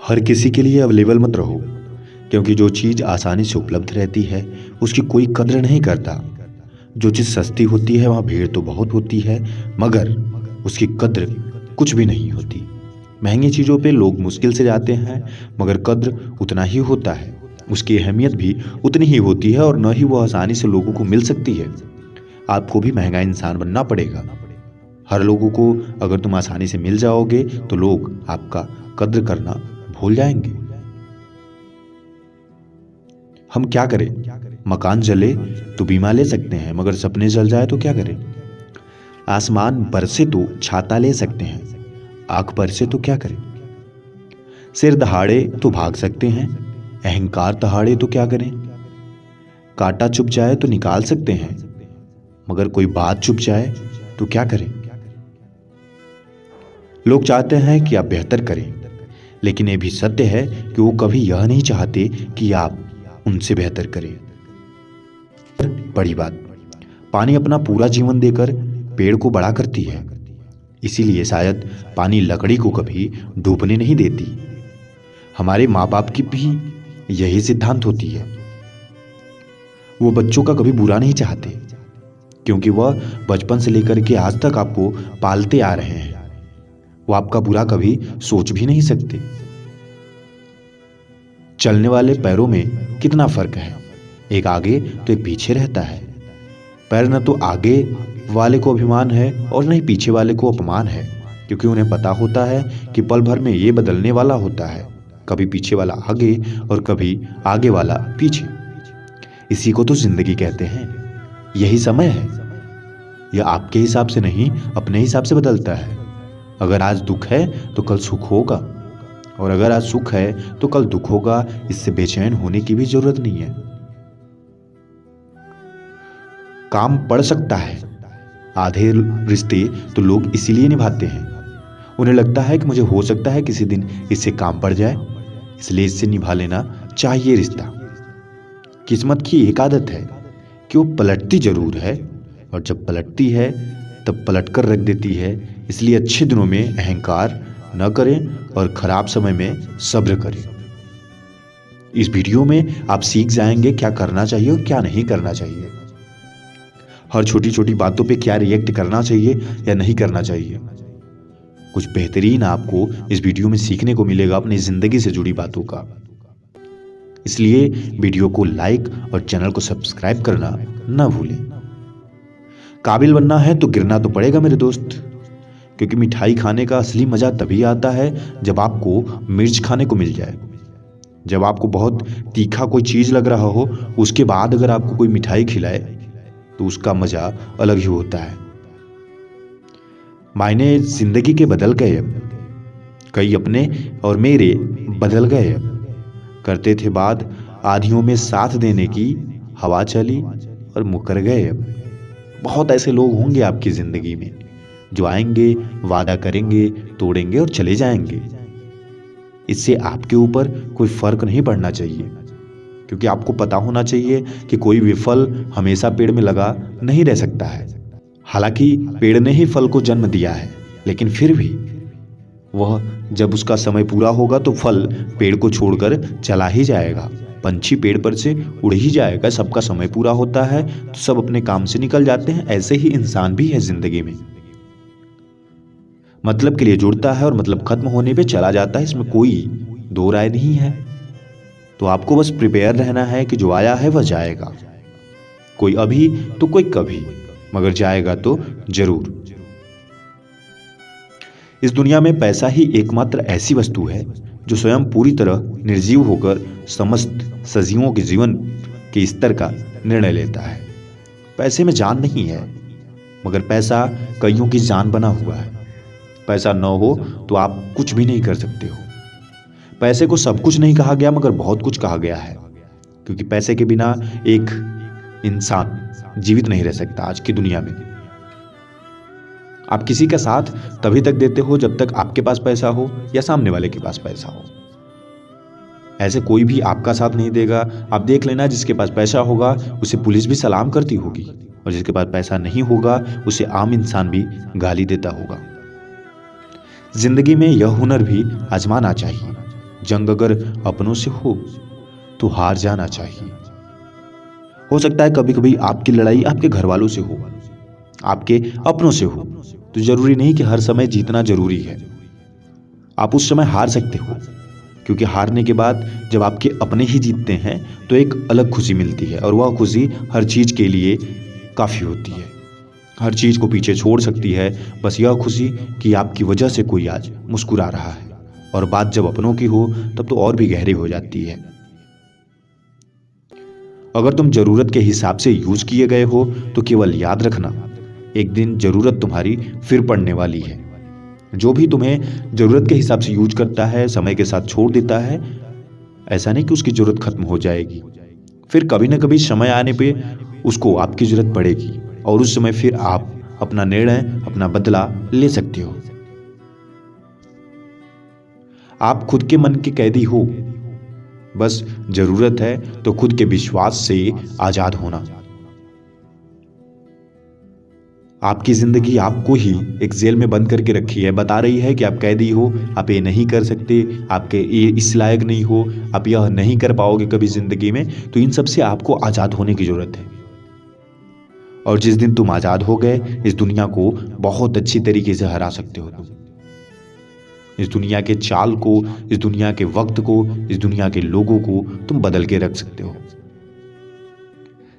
हर किसी के लिए अवेलेबल मत रहो, क्योंकि जो चीज़ आसानी से उपलब्ध रहती है उसकी कोई कद्र नहीं करता। जो चीज़ सस्ती होती है वहाँ भीड़ तो बहुत होती है, मगर उसकी कद्र कुछ भी नहीं होती। महंगी चीज़ों पे लोग मुश्किल से जाते हैं, मगर कद्र उतना ही होता है, उसकी अहमियत भी उतनी ही होती है, और न ही वो आसानी से लोगों को मिल सकती है। आपको भी महंगा इंसान बनना पड़ेगा। हर लोगों को अगर तुम आसानी से मिल जाओगे तो लोग आपका कद्र करना भूल जाएंगे। हम क्या करें? मकान जले तो बीमा ले सकते हैं, मगर सपने जल जाए तो क्या करें? आसमान बरसे तो छाता ले सकते हैं, आंख बरसे तो क्या करें? सिर दहाड़े तो भाग सकते हैं, अहंकार दहाड़े तो क्या करें? कांटा चुभ जाए तो निकाल सकते हैं, मगर कोई बात चुभ जाए तो क्या करें? लोग चाहते हैं कि आप बेहतर करें, लेकिन यह भी सत्य है कि वो कभी यह नहीं चाहते कि आप उनसे बेहतर करें। बड़ी बात, पानी अपना पूरा जीवन देकर पेड़ को बड़ा करती है, इसीलिए शायद पानी लकड़ी को कभी डूबने नहीं देती। हमारे माँ बाप की भी यही सिद्धांत होती है। वो बच्चों का कभी बुरा नहीं चाहते, क्योंकि वह बचपन से लेकर के आज तक आपको पालते आ रहे हैं। वो आपका बुरा कभी सोच भी नहीं सकते। चलने वाले पैरों में कितना फर्क है, एक आगे तो एक पीछे रहता है। पैर न तो आगे वाले को अभिमान है और न ही पीछे वाले को अपमान है, क्योंकि उन्हें पता होता है कि पल भर में ये बदलने वाला होता है, कभी पीछे वाला आगे और कभी आगे वाला पीछे। इसी को तो जिंदगी कहते हैं। यही समय है, यह आपके हिसाब से नहीं अपने हिसाब से बदलता है। अगर आज दुख है तो कल सुख होगा, और अगर आज सुख है तो कल दुख होगा। इससे बेचैन होने की भी जरूरत नहीं है। काम पड़ सकता है। आधे रिश्ते तो लोग इसीलिए निभाते हैं, उन्हें लगता है कि मुझे हो सकता है किसी दिन इससे काम पड़ जाए, इसलिए इससे निभा लेना चाहिए रिश्ता। किस्मत की एक आदत है कि वो पलटती जरूर है, और जब पलटती है तब पलट कर रख देती है। इसलिए अच्छे दिनों में अहंकार न करें और खराब समय में सब्र करें। इस वीडियो में आप सीख जाएंगे क्या करना चाहिए और क्या नहीं करना चाहिए, हर छोटी छोटी बातों पे क्या रिएक्ट करना चाहिए या नहीं करना चाहिए। कुछ बेहतरीन आपको इस वीडियो में सीखने को मिलेगा अपनी जिंदगी से जुड़ी बातों का। इसलिए वीडियो को लाइक और चैनल को सब्सक्राइब करना न भूलें। काबिल बनना है तो गिरना तो पड़ेगा मेरे दोस्त, क्योंकि मिठाई खाने का असली मजा तभी आता है जब आपको मिर्च खाने को मिल जाए। जब आपको बहुत तीखा कोई चीज लग रहा हो, उसके बाद अगर आपको कोई मिठाई खिलाए तो उसका मजा अलग ही होता है। मायने जिंदगी के बदल गए अब, कई अपने और मेरे बदल गए अब। करते थे बात आधियों में साथ देने की, हवा चली और मुकर गए अब। बहुत ऐसे लोग होंगे आपकी जिंदगी में जो आएंगे, वादा करेंगे, तोड़ेंगे और चले जाएंगे। इससे आपके ऊपर कोई फर्क नहीं पड़ना चाहिए, क्योंकि आपको पता होना चाहिए कि कोई भी फल हमेशा पेड़ में लगा नहीं रह सकता है। हालांकि पेड़ ने ही फल को जन्म दिया है, लेकिन फिर भी वह जब उसका समय पूरा होगा तो फल पेड़ को छोड़कर चला ही जाएगा। पंछी पेड़ पर से उड़ ही जाएगा। सबका समय पूरा होता है तो सब अपने काम से निकल जाते हैं। ऐसे ही इंसान भी है जिंदगी में, मतलब के लिए जुड़ता है और मतलब खत्म होने पे चला जाता है। इसमें कोई दो राय नहीं है। तो आपको बस प्रिपेयर रहना है कि जो आया है वह जाएगा, कोई अभी तो कोई कभी, मगर जाएगा तो जरूर। इस दुनिया में पैसा ही एकमात्र ऐसी वस्तु है जो स्वयं पूरी तरह निर्जीव होकर समस्त सजीवों के जीवन के स्तर का निर्णय लेता है। पैसे में जान नहीं है, मगर पैसा कईयों की जान बना हुआ है। पैसा न हो तो आप कुछ भी नहीं कर सकते हो। पैसे को सब कुछ नहीं कहा गया, मगर बहुत कुछ कहा गया है, क्योंकि पैसे के बिना एक इंसान जीवित नहीं रह सकता आज की दुनिया में। आप किसी का साथ तभी तक देते हो जब तक आपके पास पैसा हो या सामने वाले के पास पैसा हो। ऐसे कोई भी आपका साथ नहीं देगा। आप देख लेना, जिसके पास पैसा होगा उसे पुलिस भी सलाम करती होगी, और जिसके पास पैसा नहीं होगा उसे आम इंसान भी गाली देता होगा। जिंदगी में यह हुनर भी आजमाना चाहिए जंग अगर अपनों से हो तो हार जाना चाहिए। हो सकता है कभी कभी आपकी लड़ाई आपके घर वालों से हो, आपके अपनों से हो, तो जरूरी नहीं कि हर समय जीतना जरूरी है। आप उस समय हार सकते हो, क्योंकि हारने के बाद जब आपके अपने ही जीतते हैं तो एक अलग खुशी मिलती है, और वह खुशी हर चीज के लिए काफी होती है, हर चीज को पीछे छोड़ सकती है। बस यह खुशी कि आपकी वजह से कोई आज मुस्कुरा रहा है। और बात जब अपनों की हो तब तो और भी गहरी हो जाती है। अगर तुम जरूरत के हिसाब से यूज किए गए हो तो केवल याद रखना, एक दिन जरूरत तुम्हारी फिर पड़ने वाली है। जो भी तुम्हें जरूरत के हिसाब से यूज करता है, समय के साथ छोड़ देता है, ऐसा नहीं कि उसकी जरूरत खत्म हो जाएगी। फिर कभी ना कभी समय आने पे उसको आपकी जरूरत पड़ेगी, और उस समय फिर आप अपना निर्णय, अपना बदला ले सकते हो। आप खुद के मन के कैदी हो, बस जरूरत है तो खुद के विश्वास से आजाद होना। आपकी जिंदगी आपको ही एक जेल में बंद करके रखी है, बता रही है कि आप कैदी हो, आप ये नहीं कर सकते, आपके ये इस लायक नहीं हो, आप यह नहीं कर पाओगे कभी जिंदगी में। तो इन सब से आपको आजाद होने की जरूरत है। और जिस दिन तुम आजाद हो गए, इस दुनिया को बहुत अच्छी तरीके से हरा सकते हो तुम। इस दुनिया के चाल को, इस दुनिया के वक्त को, इस दुनिया के लोगों को तुम बदल के रख सकते हो।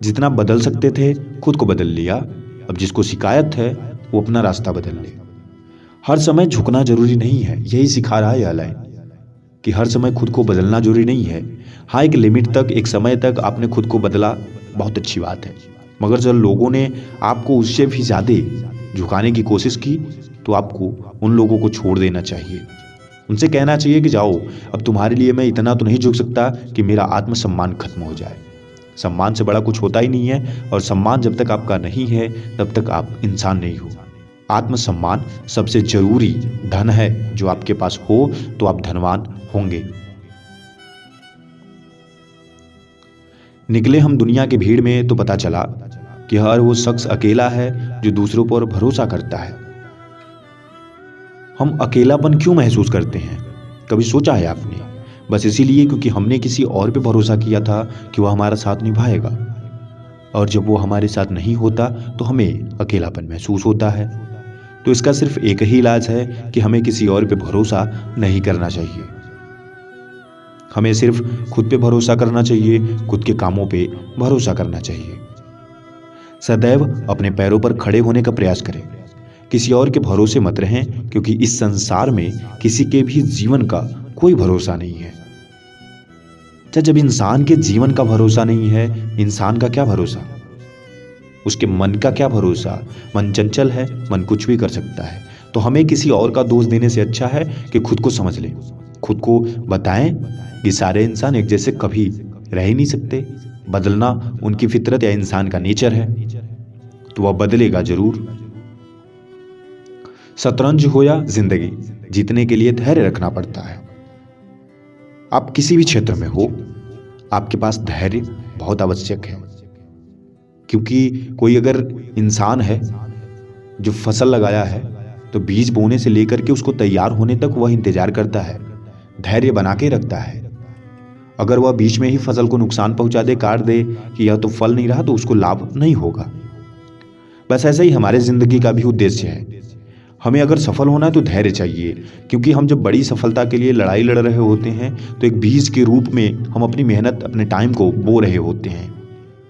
जितना बदल सकते थे खुद को बदल लिया। अब जिसको शिकायत है वो अपना रास्ता बदल ले। हर समय झुकना जरूरी नहीं है, यही सिखा रहा है यह लाइन, कि हर समय खुद को बदलना जरूरी नहीं है। हाँ, एक लिमिट तक, एक समय तक आपने खुद को बदला, बहुत अच्छी बात है। मगर जब लोगों ने आपको उससे भी ज्यादा झुकाने की कोशिश की तो आपको उन लोगों को छोड़ देना चाहिए। उनसे कहना चाहिए कि जाओ, अब तुम्हारे लिए मैं इतना तो नहीं झुक सकता कि मेरा आत्मसम्मान खत्म हो जाए। सम्मान से बड़ा कुछ होता ही नहीं है, और सम्मान जब तक आपका नहीं है तब तक आप इंसान नहीं हो। आत्मसम्मान सबसे जरूरी धन है, जो आपके पास हो तो आप धनवान होंगे। निकले हम दुनिया की भीड़ में तो पता चला कि हर वो शख्स अकेला है जो दूसरों पर भरोसा करता है। हम अकेलापन क्यों महसूस करते हैं, कभी सोचा है आपने? बस इसीलिए क्योंकि हमने किसी और पे भरोसा किया था कि वह हमारा साथ निभाएगा, और जब वो हमारे साथ नहीं होता तो हमें अकेलापन महसूस होता है। तो इसका सिर्फ एक ही इलाज है कि हमें किसी और पे भरोसा नहीं करना चाहिए। हमें सिर्फ खुद पे भरोसा करना चाहिए, खुद के कामों पे भरोसा करना चाहिए। सदैव अपने पैरों पर खड़े होने का प्रयास करें, किसी और के भरोसे मत रहें, क्योंकि इस संसार में किसी के भी जीवन का कोई भरोसा नहीं है। जब इंसान के जीवन का भरोसा नहीं है, इंसान का क्या भरोसा, उसके मन का क्या भरोसा? मन चंचल है, मन कुछ भी कर सकता है। तो हमें किसी और का दोष देने से अच्छा है कि खुद को समझ लें, खुद को बताएं कि सारे इंसान एक जैसे कभी रह ही नहीं सकते। बदलना उनकी फितरत या इंसान का नेचर है, तो वह बदलेगा जरूर। शतरंज हो या जिंदगी, जीतने के लिए धैर्य रखना पड़ता है। आप किसी भी क्षेत्र में हो, आपके पास धैर्य बहुत आवश्यक है। क्योंकि कोई अगर इंसान है जो फसल लगाया है, तो बीज बोने से लेकर के उसको तैयार होने तक वह इंतजार करता है, धैर्य बना के रखता है। अगर वह बीच में ही फसल को नुकसान पहुंचा दे, काट दे कि यह तो फल नहीं रहा, तो उसको लाभ नहीं होगा। बस ऐसा ही हमारे जिंदगी का भी उद्देश्य है। हमें अगर सफल होना है तो धैर्य चाहिए, क्योंकि हम जब बड़ी सफलता के लिए लड़ाई लड़ रहे होते हैं तो एक बीज के रूप में हम अपनी मेहनत, अपने टाइम को बो रहे होते हैं।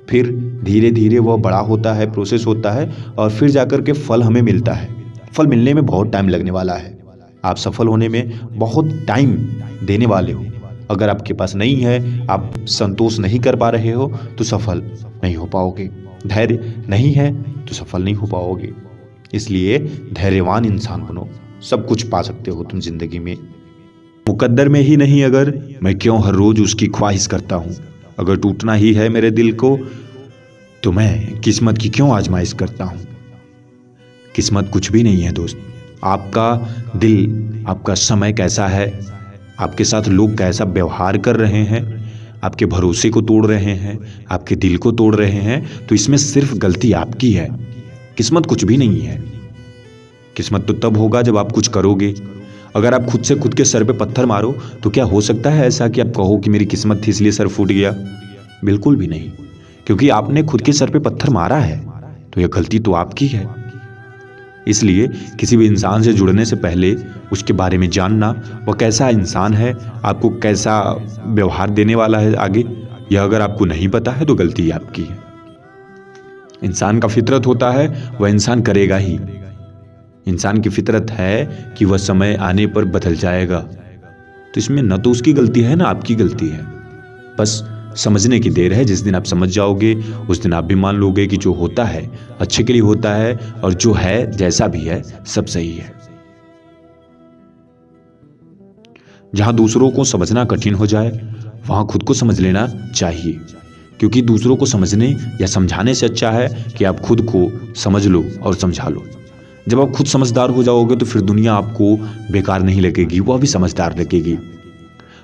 फिर धीरे धीरे वह बड़ा होता है, प्रोसेस होता है, और फिर जाकर के फल हमें मिलता है। फल मिलने में बहुत टाइम लगने वाला है, आप सफल होने में बहुत टाइम देने वाले हो। अगर आपके पास नहीं है, आप संतोष नहीं कर पा रहे हो, तो सफल नहीं हो पाओगे। धैर्य नहीं है तो सफल नहीं हो पाओगे। इसलिए धैर्यवान इंसान बनो, सब कुछ पा सकते हो तुम जिंदगी में। मुकद्दर में ही नहीं अगर, मैं क्यों हर रोज उसकी ख्वाहिश करता हूँ। अगर टूटना ही है मेरे दिल को, तो मैं किस्मत की क्यों आजमाइश करता हूँ। किस्मत कुछ भी नहीं है दोस्त, आपका दिल, आपका समय कैसा है, आपके साथ लोग कैसा व्यवहार कर रहे हैं, आपके भरोसे को तोड़ रहे हैं, आपके दिल को तोड़ रहे हैं, तो इसमें सिर्फ गलती आपकी है। किस्मत कुछ भी नहीं है। किस्मत तो तब होगा जब आप कुछ करोगे। अगर आप खुद से खुद के सर पे पत्थर मारो तो क्या हो सकता है ऐसा कि आप कहो कि मेरी किस्मत थी इसलिए सर फूट गया? बिल्कुल भी नहीं, क्योंकि आपने खुद के सर पे पत्थर मारा है तो यह गलती तो आपकी है। इसलिए किसी भी इंसान से जुड़ने से पहले उसके बारे में जानना, वह कैसा इंसान है, आपको कैसा व्यवहार देने वाला है आगे, यह अगर आपको नहीं पता है तो गलती आपकी है। इंसान का फितरत होता है वह इंसान करेगा ही। इंसान की फितरत है कि वह समय आने पर बदल जाएगा, तो इसमें न तो उसकी गलती है ना आपकी गलती है। बस समझने की देर है। जिस दिन आप समझ जाओगे उस दिन आप भी मान लोगे कि जो होता है अच्छे के लिए होता है और जो है जैसा भी है सब सही है। जहां दूसरों को समझना कठिन हो जाए वहां खुद को समझ लेना चाहिए, क्योंकि दूसरों को समझने या समझाने से अच्छा है कि आप खुद को समझ लो और समझा लो। जब आप खुद समझदार हो जाओगे तो फिर दुनिया आपको बेकार नहीं लगेगी, वह भी समझदार लगेगी।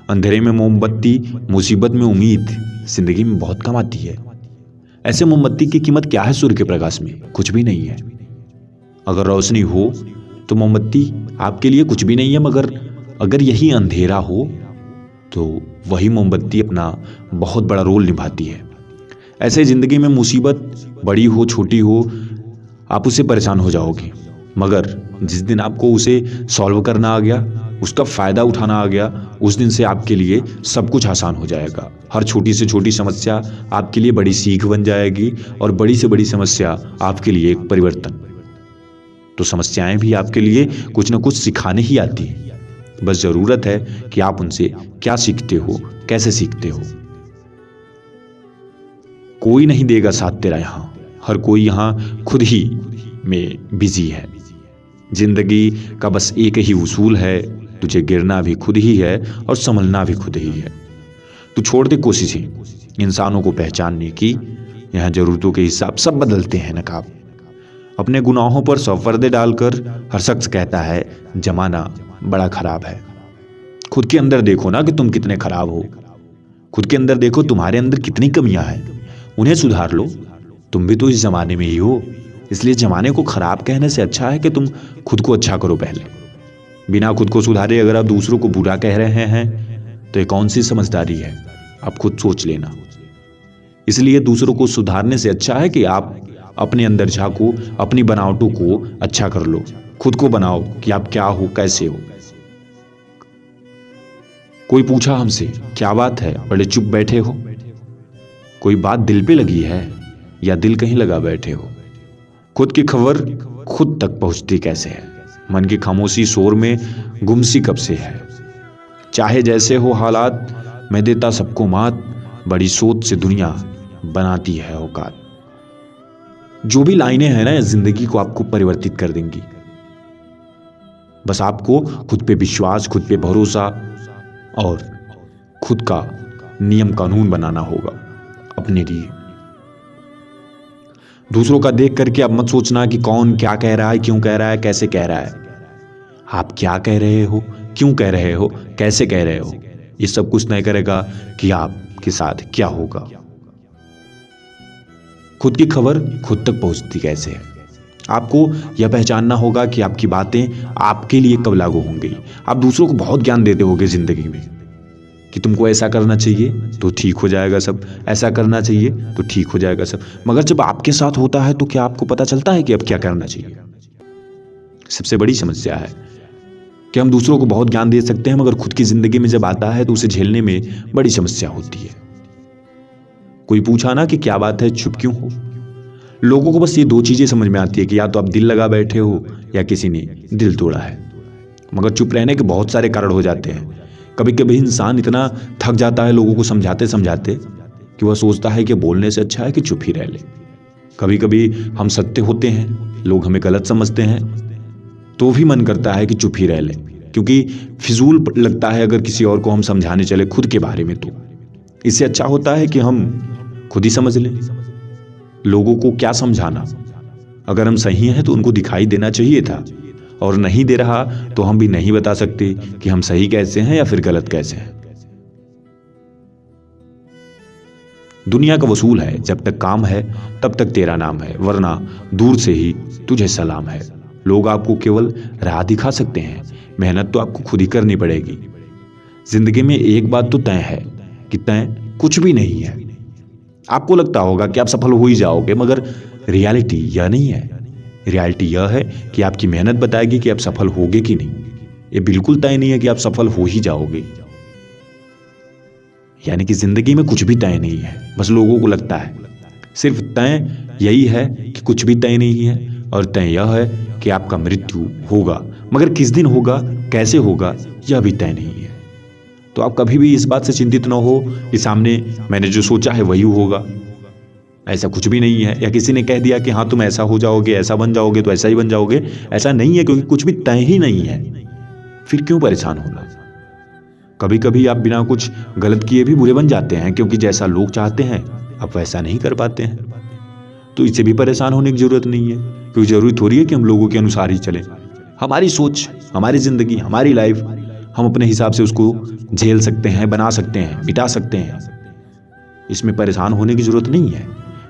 अंधेरे में मोमबत्ती, मुसीबत में उम्मीद जिंदगी में बहुत कम आती है। ऐसे मोमबत्ती की कीमत क्या है सूर्य के प्रकाश में? कुछ भी नहीं है। अगर रोशनी हो तो मोमबत्ती आपके लिए कुछ भी नहीं है, मगर अगर यही अंधेरा हो तो वही मोमबत्ती अपना बहुत बड़ा रोल निभाती है। ऐसे जिंदगी में मुसीबत बड़ी हो छोटी हो आप उससे परेशान हो जाओगे, मगर जिस दिन आपको उसे सॉल्व करना आ गया, उसका फ़ायदा उठाना आ गया, उस दिन से आपके लिए सब कुछ आसान हो जाएगा। हर छोटी से छोटी समस्या आपके लिए बड़ी सीख बन जाएगी और बड़ी से बड़ी समस्या आपके लिए एक परिवर्तन। तो समस्याएं भी आपके लिए कुछ न कुछ सिखाने ही आती हैं। बस ज़रूरत है कि आप उनसे क्या सीखते हो, कैसे सीखते हो। कोई नहीं देगा साथ तेरा यहाँ, हर कोई यहाँ खुद ही में बिजी है। जिंदगी का बस एक ही उसूल है, तुझे गिरना भी खुद ही है और संभलना भी खुद ही है। तू छोड़ दे कोशिशें इंसानों को पहचानने की, यहाँ जरूरतों के हिसाब सब बदलते हैं नकाब। अपने गुनाहों पर सौ पर्दे डालकर हर शख्स कहता है जमाना बड़ा खराब है। खुद के अंदर देखो ना कि तुम कितने खराब हो। खुद के अंदर देखो तुम्हारे अंदर कितनी कमियां हैं, उन्हें सुधार लो। तुम भी तो इस जमाने में ही हो, इसलिए जमाने को खराब कहने से अच्छा है कि तुम खुद को अच्छा करो पहले। बिना खुद को सुधारे अगर आप दूसरों को बुरा कह रहे हैं तो ये कौन सी समझदारी है? आप खुद सोच लेना। इसलिए दूसरों को सुधारने से अच्छा है कि आप अपने अंदर झांको, अपनी बनावटों को अच्छा कर लो, खुद को बनाओ कि आप क्या हो, कैसे हो। कोई पूछा हमसे क्या बात है, बड़े चुप बैठे हो? कोई बात दिल पे लगी है या दिल कहीं लगा बैठे हो? खुद की खबर खुद तक पहुंचती कैसे है? मन की खामोशी शोर में गुमसी कब से है? चाहे जैसे हो हालात, मैं देता सबको मात, बड़ी सोच से दुनिया बनाती है औकात। जो भी लाइनें हैं ना, जिंदगी को आपको परिवर्तित कर देंगी। बस आपको खुद पे विश्वास, खुद पे भरोसा और खुद का नियम कानून बनाना होगा अपने लिए। दूसरों का देख करके अब मत सोचना कि कौन क्या कह रहा है, क्यों कह रहा है, कैसे कह रहा है। आप क्या कह रहे हो, क्यों कह रहे हो, कैसे कह रहे हो, ये सब कुछ तय करेगा कि आपके साथ क्या होगा। खुद की खबर खुद तक पहुंचती कैसे है? आपको यह पहचानना होगा कि आपकी बातें आपके लिए कब लागू होंगी। आप दूसरों को बहुत ज्ञान देते होगे जिंदगी में कि तुमको ऐसा करना चाहिए तो ठीक हो जाएगा सब, ऐसा करना चाहिए तो ठीक हो जाएगा सब, मगर जब आपके साथ होता है तो क्या आपको पता चलता है कि अब क्या करना चाहिए? सबसे बड़ी समस्या है कि हम दूसरों को बहुत ज्ञान दे सकते हैं, मगर खुद की जिंदगी में जब आता है तो उसे झेलने में बड़ी समस्या होती है। कोई पूछा ना कि क्या बात है, चुप क्यों हो? लोगों को बस ये दो चीजें समझ में आती है कि या तो आप दिल लगा बैठे हो या किसी ने दिल तोड़ा है, मगर चुप रहने के बहुत सारे कारण हो जाते हैं। कभी कभी इंसान इतना थक जाता है लोगों को समझाते समझाते कि वह सोचता है कि बोलने से अच्छा है कि चुप ही रह ले। कभी कभी हम सत्य होते हैं, लोग हमें गलत समझते हैं, तो भी मन करता है कि चुप ही रह ले, क्योंकि फिजूल लगता है अगर किसी और को हम समझाने चले खुद के बारे में। तो इससे अच्छा होता है कि हम खुद ही समझ लें। लोगों को क्या समझाना, अगर हम सही हैं तो उनको दिखाई देना चाहिए था, और नहीं दे रहा तो हम भी नहीं बता सकते कि हम सही कैसे हैं या फिर गलत कैसे हैं। दुनिया का वसूल है, जब तक काम है तब तक तेरा नाम है, वरना दूर से ही तुझे सलाम है। लोग आपको केवल राह दिखा सकते हैं, मेहनत तो आपको खुद ही करनी पड़ेगी। जिंदगी में एक बात तो तय है कि तय कुछ भी नहीं है। आपको लगता होगा कि आप सफल हो ही जाओगे, मगर रियलिटी यह नहीं है। रियलिटी यह है कि आपकी मेहनत बताएगी कि आप सफल होगे कि नहीं। ये बिल्कुल तय नहीं है कि आप सफल हो ही जाओगे। यानी कि जिंदगी में कुछ भी तय नहीं है, बस लोगों को लगता है। सिर्फ तय यही है कि कुछ भी तय नहीं है, और तय यह है कि आपका मृत्यु होगा, मगर किस दिन होगा, कैसे होगा, यह भी तय नहीं है। तो आप कभी भी इस बात से चिंतित न हो कि सामने मैंने जो सोचा है वही होगा। ऐसा कुछ भी नहीं है। या किसी ने कह दिया कि हाँ तुम ऐसा हो जाओगे, ऐसा बन जाओगे, तो ऐसा ही बन जाओगे, ऐसा नहीं है, क्योंकि कुछ भी तय ही नहीं है। फिर क्यों परेशान होना। कभी कभी आप बिना कुछ गलत किए भी बुरे बन जाते हैं, क्योंकि जैसा लोग चाहते हैं आप वैसा नहीं कर पाते हैं। तो इससे भी परेशान होने की जरूरत नहीं है, क्योंकि जरूरी थोड़ी है कि हम लोगों के अनुसार ही चलें। हमारी सोच, हमारी जिंदगी, हमारी लाइफ, हम अपने हिसाब से उसको झेल सकते हैं, बना सकते हैं, बिता सकते हैं। इसमें परेशान होने की जरूरत नहीं है।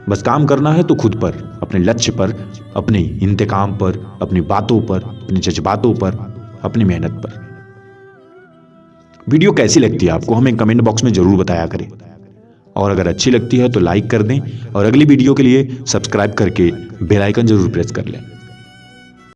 बस काम करना है तो खुद पर, अपने लक्ष्य पर, अपने इंतकाम पर, अपनी बातों पर, अपने जज्बातों पर, अपनी मेहनत पर। वीडियो कैसी लगती है आपको, हमें कमेंट बॉक्स में जरूर बताया करें। और अगर अच्छी लगती है तो लाइक कर दें, और अगली वीडियो के लिए सब्सक्राइब करके बेल आइकन जरूर प्रेस कर लें।